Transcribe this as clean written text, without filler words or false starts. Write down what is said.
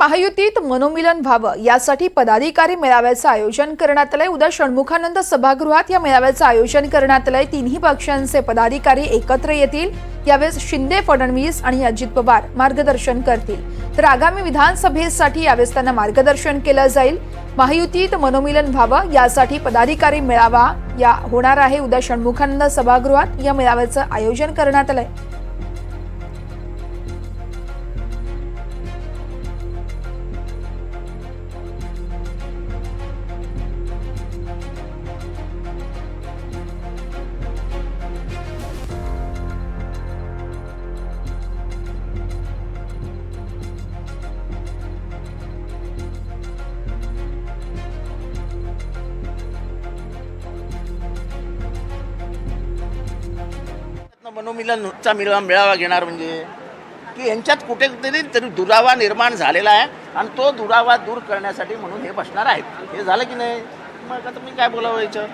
महायुतीत मनोमिलन व्हावं यासाठी पदाधिकारी मेळाव्याचं आयोजन करण्यात आलंय। उद्या षण्मुखानंद सभागृहात या मेळाव्याचं आयोजन करण्यात आलंय। तिन्ही पक्षांचे पदाधिकारी एकत्र येतील। यावेळेस शिंदे, फडणवीस आणि अजित पवार मार्गदर्शन करतील। तर आगामी विधानसभेसाठी यावेळेस त्यांना मार्गदर्शन केलं जाईल। महायुतीत मनोमिलन व्हावं यासाठी पदाधिकारी मेळावा या होणार आहे। उद्या षण्मुखानंद सभागृहात या मेळाव्याचं आयोजन करण्यात आलंय। मनोमिलनचा मेळावा घेणार म्हणजे की यांच्यात कुठेतरी तरी दुरावा निर्माण झालेला आहे आणि तो दुरावा दूर करण्यासाठी म्हणून हे बसणार आहेत। हे झालं की नाही, मग आता मी काय बोलावं याचं।